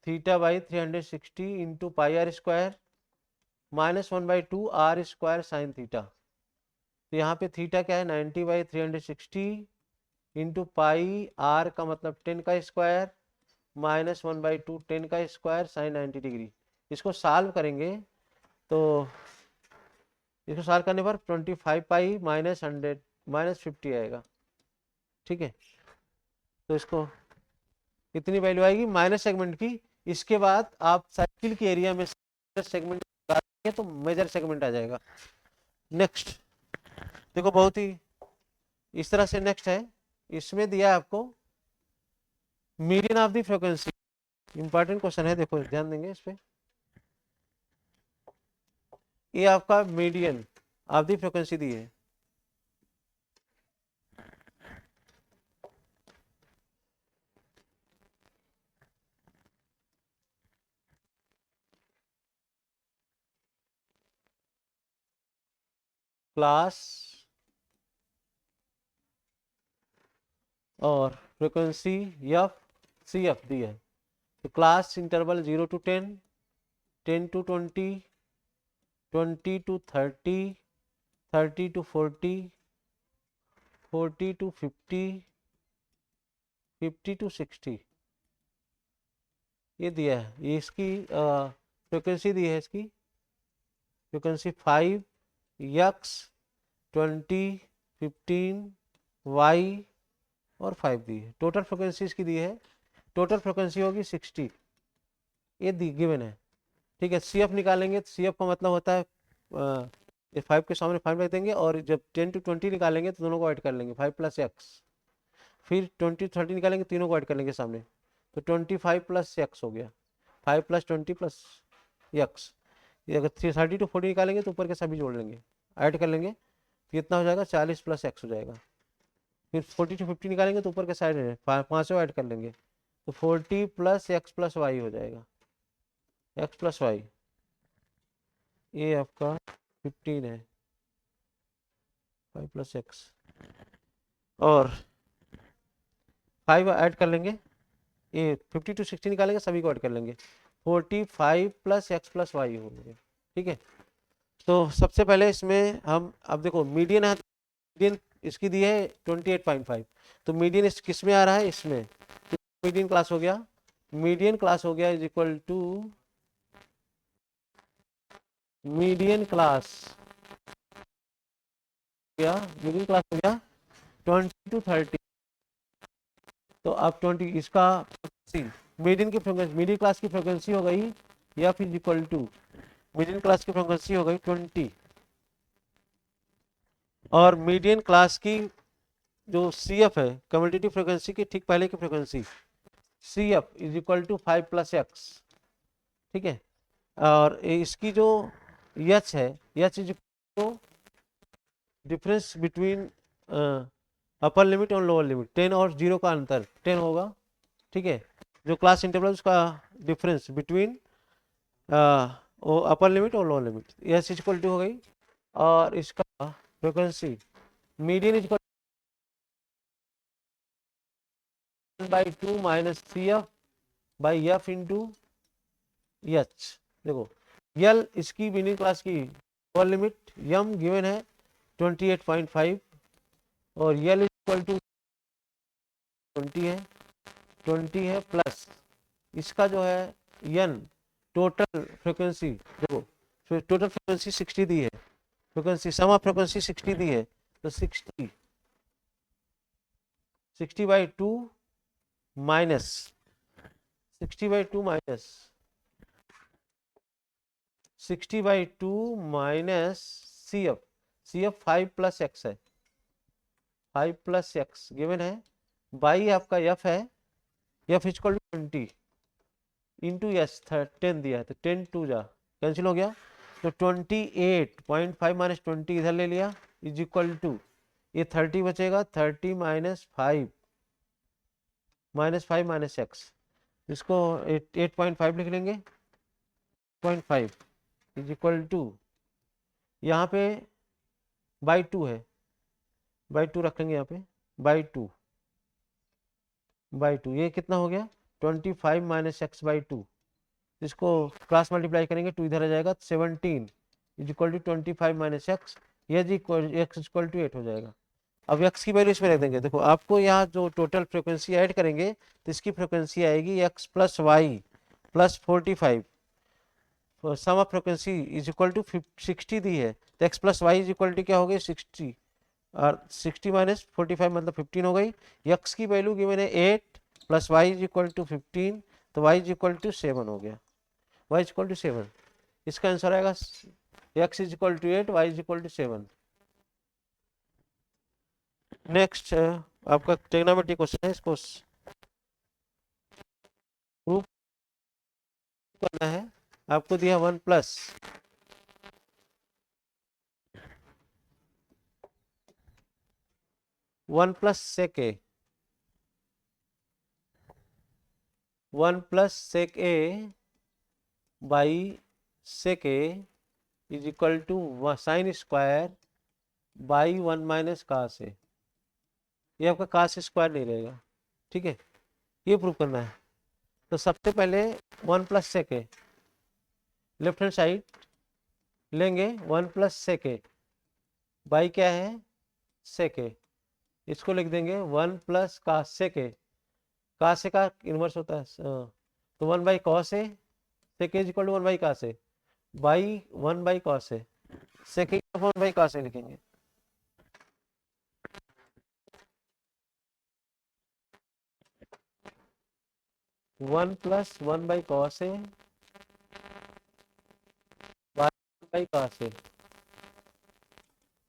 theta by 360 into pi R square minus 1/2 R square sine theta. तो यहाँ पे थीटा क्या है 90/360 इंटू पाई, आर का मतलब 10 का स्क्वायर माइनस 1/2 10 का स्क्वायर साइन 90 डिग्री। इसको सॉल्व करेंगे तो इसको सॉल्व करने पर 25 पाई माइनस 100 माइनस 50 आएगा। ठीक है, तो इसको कितनी वैल्यू आएगी माइनस सेगमेंट की। इसके बाद आप साइकिल के एरिया में सेगमेंट तो मेजर सेगमेंट आ जाएगा। नेक्स्ट देखो, बहुत ही इस तरह से नेक्स्ट है, इसमें दिया है आपको median of the frequency. Important question है, देखो ध्यान देंगे इस पे। ये आपका मीडियन ऑफ द फ्रीक्वेंसी दी है। क्लास और फ्रीक्वेंसी एफ सी एफ दी है। तो class interval 0 to 10, 10 to 20, 20 to 30, 30 to 40, 40 to 50, 50 to 60 ये दिया है। ये इसकी फ्रिक्वेंसी दी है, इसकी फ्रिक्वेंसी 5 यक्स 20 15 वाई और 5 दी है। टोटल फ्रिक्वेंसी इसकी दी है, टोटल फ्रिक्वेंसी होगी 60, ये दी गिवन है। ठीक है, सी एफ निकालेंगे तो सी एफ का मतलब होता है ये 5 के सामने 5 रख देंगे, और जब 10 to 20 निकालेंगे तो दोनों को ऐड कर लेंगे 5 प्लस एक्स, फिर 20 30 निकालेंगे तीनों को ऐड कर लेंगे सामने, तो 25 प्लस एक्स हो गया, 5 प्लस 20 प्लस एक्स। ये अगर 30 to 40 निकालेंगे तो ऊपर के सभी जोड़ लेंगे, ऐड कर लेंगे, तो कितना हो जाएगा 40 प्लस एक्स हो जाएगा। फिर 40 to 50 निकालेंगे तो ऊपर के साइड में पाँचों ऐड कर लेंगे, तो 40 प्लस एक्स प्लस वाई हो जाएगा, एक्स प्लस वाई। ये आपका 15 है, 5 प्लस एक्स और 5 ऐड कर लेंगे, ये 50 to 60 निकालेंगे सभी को ऐड कर लेंगे, 45 प्लस एक्स प्लस वाई हो गया। ठीक है, तो सबसे पहले इसमें हम अब देखो मीडियन है, मीडियन इसकी दी है 28.5, तो मीडियन इस किस में आ रहा है, इसमें। तो मीडियन क्लास हो गया, मीडियन क्लास हो गया is equal to median class गया, मीडियन क्लास हो गया 20 to 30। तो अब 20 इसका मीडियन की फ्रीक्वेंसी, मीडियन क्लास की फ्रीक्वेंसी हो गई F is equal to median class की फ्रीक्वेंसी हो गई 20, और मीडियन क्लास की जो सी एफ है कम्यूटेटिव फ्रीक्वेंसी की ठीक पहले की frequency C F is equal to 5 plus X. ठीक है, और इसकी जो एच है, H is to difference between upper limit और लोअर लिमिट, 10 और 0 का अंतर 10 होगा। ठीक है, जो क्लास इंटरवल उसका डिफरेंस बिटवीन अपर लिमिट और lower limit, H is equal to हो गई, और इसका frequency median is by 2 minus C F by F into H. देखो यल इसकी मीडियन क्लास की लोअर लिमिट यम गिवन है 28.5, और यल इक्वल टू 20 है, 20 है प्लस इसका जो है यन टोटल फ्रिक्वेंसी, देखो टोटल फ्रिक्वेंसी 60 दी है, फ्रिक्वेंसी सम ऑफ फ्रिक्वेंसी 60 दी है, तो 60 by 2 minus 60 by 2 minus 60 by 2 minus C F, C F 5 plus X है, 5 प्लस एक्स गिवन है, बाई आपका एफ है, F equal to 20 into S 10 दिया है, तो 10 2 जा कैंसिल हो गया, तो 28.5 माइनस 20 इधर ले लिया, इज इक्वल टू, ये 30 बचेगा, 30 माइनस 5 माइनस एक्स, इसको 8.5 लिख लेंगे, 0.5 इज इक्वल टू, यहाँ पे बाई 2 है, बाई 2 रखेंगे यहाँ पे, बाई टू, ये कितना हो गया 25 माइनस एक्स बाई टू, इसको क्रॉस मल्टीप्लाई करेंगे, 2 इधर आ जाएगा, 17 is equal to 25 minus X, ये जी एक्स इक्वल टू 8 हो जाएगा। अब एक्स की वैल्यू इसमें रख देंगे, देखो आपको यहाँ जो टोटल फ्रिक्वेंसी ऐड करेंगे तो इसकी फ्रिक्वेंसी आएगी X plus Y plus 45, sum of frequency is equal to 60 दी है, तो X plus Y is equal to क्या हो गई 60, और 60 माइनस 45 मतलब 15 हो गई। एक्स की वैल्यू गिवन है 8 plus Y is equal to 15, तो वाई इज इक्वल टू 7 हो गया, वाई इज इक्वल टू 7, इसका आंसर आएगा X is equal to 8, Y is equal to 7। Next आपका ट्रिग्नोमेट्री क्वेश्चन है, इसको प्रूफ करना है। आपको दिया 1 plus 1 plus sec A, 1 plus sec A by sec A is equal to sine square by 1 minus cos A, ये आपका कास square नहीं रहेगा, ठीक है, ये प्रूव करना है। तो सबसे पहले 1 प्लस सेक ए, लेफ्ट हैंड साइड लेंगे, 1 प्लस सेक ए बाई क्या है सेक ए, इसको लिख देंगे 1 प्लस कास सेक ए, कास ए का इन्वर्स होता है तो 1 by cos A, sec A is equal to 1 by cos A, by 1 by cos A, sec A 1 by cos A लिखेंगे। One plus 1 by cos A by cos A,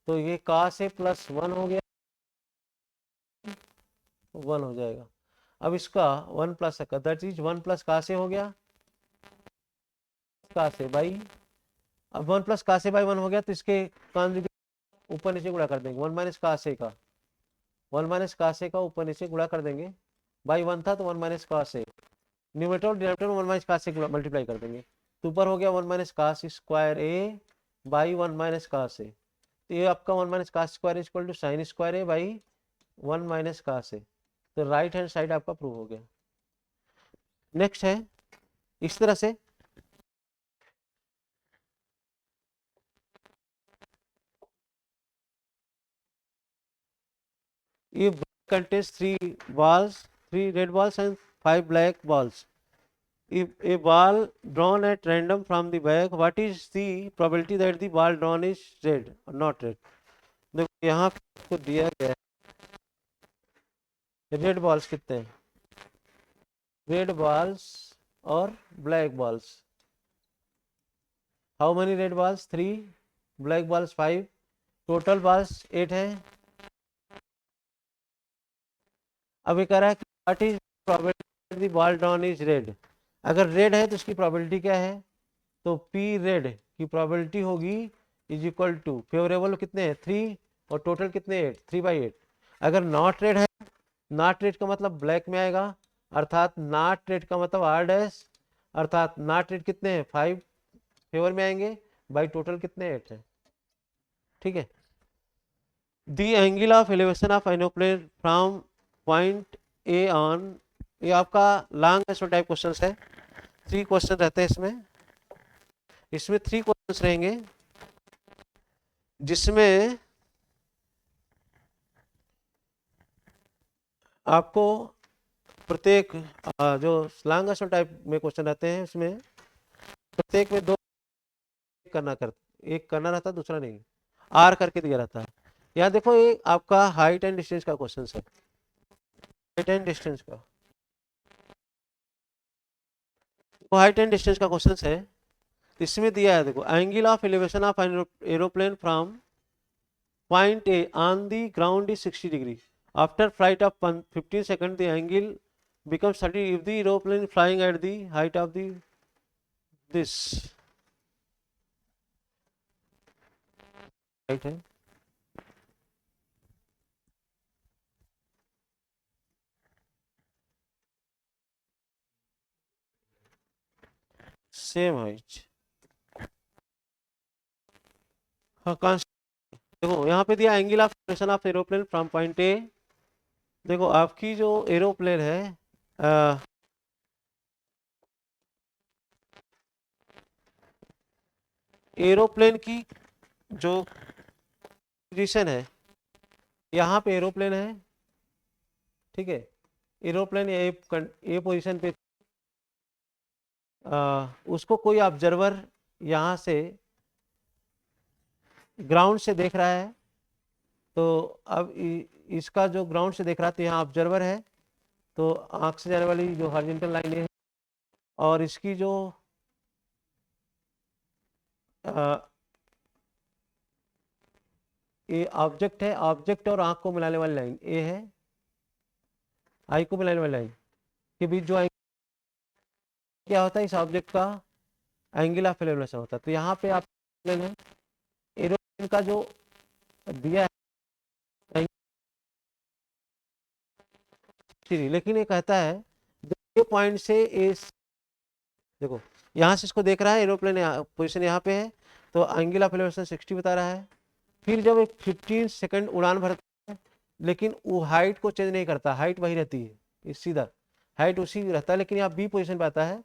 तो ये कास ए plus 1 हो गया, 1 हो जाएगा। अब इसका 1 प्लस का दैट इज 1 प्लस कासे हो गया, कासे बाई, अब 1 प्लस कासे बाई 1 हो गया, तो इसके कॉन्जुगेट ऊपर नीचे गुणा कर देंगे, 1 माइनस कासे का, 1 माइनस कासे का ऊपर नीचे गुणा कर देंगे, बाई 1 था तो 1 माइनस कासे, न्यूमरेटर और डिनोमिनेटर में 1 माइनस कासे मल्टीप्लाई कर देंगे, तो ऊपर हो गया 1 minus cos square A by 1 minus cos A, तो ये आपका 1 minus cos square equal to sine square A by 1 minus cos A, तो राइट हैंड साइड आपका प्रूव हो गया। नेक्स्ट है इस तरह से, if contains 3 balls, 3 red balls and 5 black balls, if a ball drawn at random from the bag, what is the probability that the ball drawn is red or not red? देखो यहाँ आपको दिया गया है रेड बॉल्स कितने हैं, red balls और black balls, how many red balls 3, black balls 5, total balls 8 है। अब ये कह रहा है कि what is probability ball drawn is red, अगर रेड है तो इसकी प्रोबेबिलिटी क्या है, तो पी रेड की प्रोबेबिलिटी होगी इज इक्वल टू फेवरेबल कितने हैं 3 और टोटल कितने 8, 3/8। अगर नॉट रेड है, नॉट रेड का मतलब ब्लैक में आएगा, अर्थात नॉट रेड का मतलब आर डैश, अर्थात नॉट रेड कितने हैं 5 फेवर में आएंगे, बाई टोटल कितने 8 है, ठीक है। दी angle of elevation of aeroplane from point A on, ये आपका लॉन्ग आंसर टाइप क्वेश्चन है, 3 क्वेश्चन रहते हैं इसमें, इसमें 3 क्वेश्चन रहेंगे, जिसमें आपको प्रत्येक जो लॉन्ग आंसर टाइप में क्वेश्चन रहते हैं उसमें प्रत्येक में 2 एक करना रहता है, दूसरा नहीं, आर करके दिया रहता है। यहाँ देखो ये आपका हाइट एंड डिस्टेंस का क्वेश्चन है, हाइट एंड डिस्टेंस का, तो हाइट एंड डिस्टेंस का क्वेश्चन है, इसमें दिया है देखो angle of elevation of aeroplane from point A on the ground is 60 degree, after flight of 15 second the angle becomes 30 if the aeroplane flying at the height of the this right है, same height. हाँ देखो यहाँ पे दिया angle of rotation of aeroplane from point A. देखो आपकी जो aeroplane है एरोप्लेन की जो पोजीशन है, यहाँ पे एरोप्लेन है, ठीक है, एरोप्लेन ए पोजीशन पे, उसको कोई ऑब्जर्वर यहाँ से ग्राउंड से देख रहा है। तो अब इसका जो ग्राउंड से देख रहा है तो यहाँ ऑब्जर्वर है, तो आंख से जाने वाली जो हॉरिजॉन्टल लाइन है, और इसकी जो ये ऑब्जेक्ट है, ऑब्जेक्ट और आंख को मिलाने वाली लाइन ए है, आई को मिलाने वाली लाइन के बीच जो क्या होता है, इस ऑब्जेक्ट का एंगल ऑफ एलिवेशन होता है। तो यहाँ पे आप एरोप्लेन का जो दिया है, लेकिन ये कहता है ये पॉइंट से देखो यहाँ से इसको देख रहा है, एरोप्लेन पोजीशन यहाँ पे है, तो एंगल ऑफ एलिवेशन 60 बता रहा है। फिर जब एक 15 सेकंड उड़ान भरता है, लेकिन वो हाइट को चेंज नहीं करता, हाइट वही रहती है, सीधा हाइट उसी रहता है, लेकिन यहाँ बी पोजीशन पे आता है,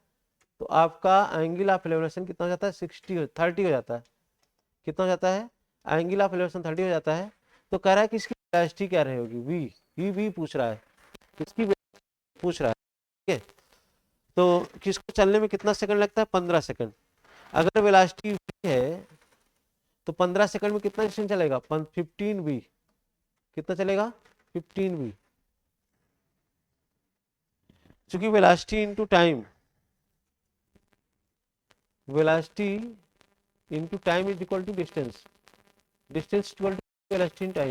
तो आपका एंगल ऑफ एलिवेशन कितना हो जाता है, 30 हो जाता है। कितना हो जाता है, एंगल ऑफ एलिवेशन 30 हो जाता है। तो कह रहा है कि इसकी वेलोसिटी क्या रहेगी, वी पूछ रहा है, किसकी पूछ रहा है, ठीक है। तो किसको चलने में कितना सेकंड लगता है, 15 सेकंड। अगर वेलोसिटी v है तो 15 सेकंड में कितना डिस्टेंस चलेगा, 15v। कितना चलेगा, 15v, क्योंकि velocity into time, velocity into time is equal to distance, distance equal to velocity in time.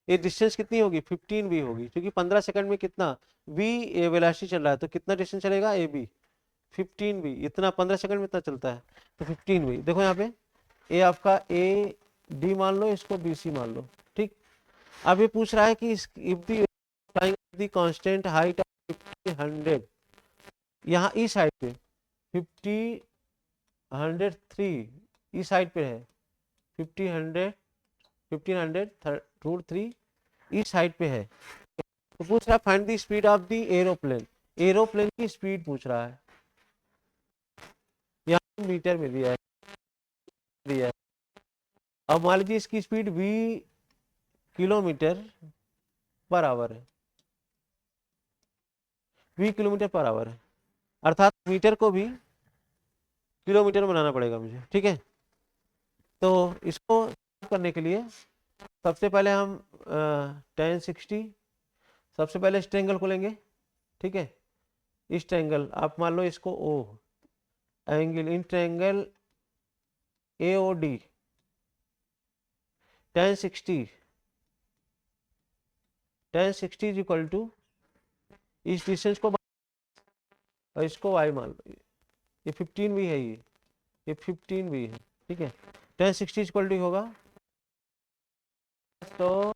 ये डिस्टेंस कितनी होगी, 15v होगी, क्योंकि 15 सेकंड में कितना v वेलोसिटी चल रहा है, तो कितना डिस्टेंस चलेगा ए बी, 15v। इतना 15 सेकंड में इतना चलता है, तो 15v। देखो यहाँ पे ए आपका ए डी मान लो, इसको बी सी मान लो, ठीक। अब ये पूछ रहा है कि if the constant height of 50 100, यहाँ इस साइड पे 50 103 इस साइड पे है, 50 100 1500 √3 इस साइड पे है। तो पूछ रहा है find the speed of the aeroplane, aeroplane की स्पीड पूछ रहा है, यहाँ मीटर में दिया है। अब मान लीजिए इसकी speed v kilometre per hour है, v किलोमीटर पर आवर है, अर्थात मीटर को भी किलोमीटर बनाना पड़ेगा मुझे, ठीक है। तो इसको करने के लिए सबसे पहले हम tan 60, सबसे पहले इस ट्रायंगल को लेंगे, ठीक है। इस ट्रायंगल आप मान लो इसको O, angle in triangle AOD tan 60 is equal to इस डिस्टेंस को और इसको y मान लो, ये 15 भी है, ये 15 भी है, ठीक है। tan 60 इक्वल टू होगा तो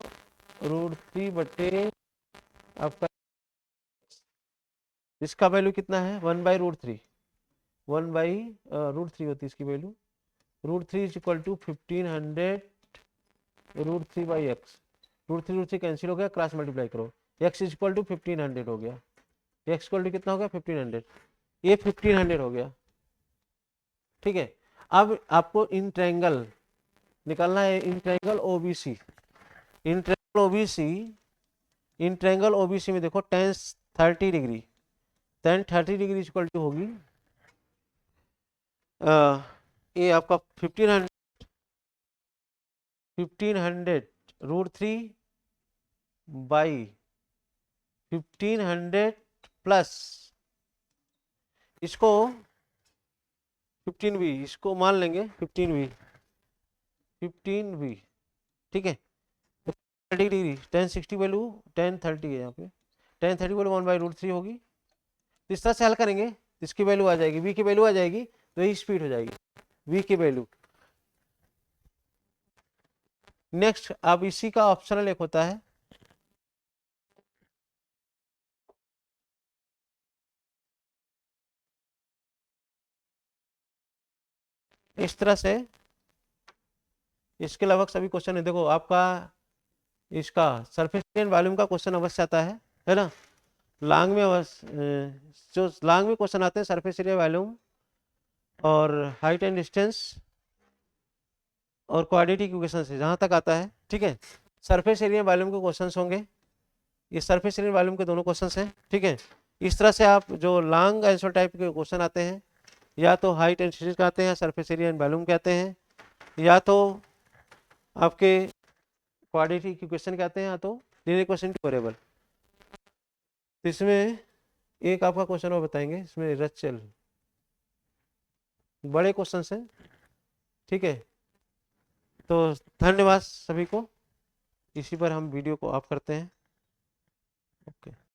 √3 बटे आपका, इसका वैल्यू कितना है 1/√3, 1/√3 होती है इसकी वैल्यू। √3 is equal to 1500 √3/x, √3 cancel हो गया, क्रॉस मल्टीप्लाई करो, x इज इक्वल टू 1500 हो गया, x इक्वल टू कितना हो गया 1500, ये 1500 हो गया, ठीक है। अब आपको इन ट्रायंगल निकालना है, in triangle OBC, in triangle OBC, in triangle OBC में देखो tan 30 degree, tan 30 degree equal to होगी ये आपका 1500 √3/1500 प्लस इसको 15v, इसको मान लेंगे 15v, ठीक है। 30 डिग्री tan 60 वैल्यू tan 30 है, यहाँ पे tan 30 वैल्यू 1/√3 होगी। इस तरह से हल करेंगे, इसकी वैल्यू आ जाएगी, v की वैल्यू आ जाएगी, तो ये स्पीड हो जाएगी v की वैल्यू। नेक्स्ट अब इसी का ऑप्शनल एक होता है इस तरह से इसके लगभग सभी क्वेश्चन है। देखो आपका इसका सरफेस एरिया एंड वॉल्यूम का क्वेश्चन अवश्य आता है ना। लॉन्ग में जो लॉन्ग में क्वेश्चन आते हैं सरफेस एरिया वॉल्यूम और हाइट एंड डिस्टेंस और क्वाड्रेटिक इक्वेशन से जहाँ तक आता है, ठीक है। सरफेस एरिया वॉल्यूम के क्वेश्चंस होंगे, ये सरफेस एरिया वॉल्यूम के दोनों क्वेश्चंस हैं, ठीक है। इस तरह से आप जो लॉन्ग आंसर टाइप के क्वेश्चन आते हैं या तो हाइट एंड डिस्टेंस के आते हैं या सरफेस एरिया एंड वॉल्यूम के आते हैं, या तो आपके क्वाड्रेटिक इक्वेशन के आते हैं, या तो लीनियर इक्वेशन टू वेरिएबल। तो इसमें एक आपका क्वेश्चन और बताएंगे, इसमें रचल बड़े क्वेश्चन हैं, ठीक है। तो धन्यवाद सभी को। इसी पर हम वीडियो को ऑफ करते हैं। ओके।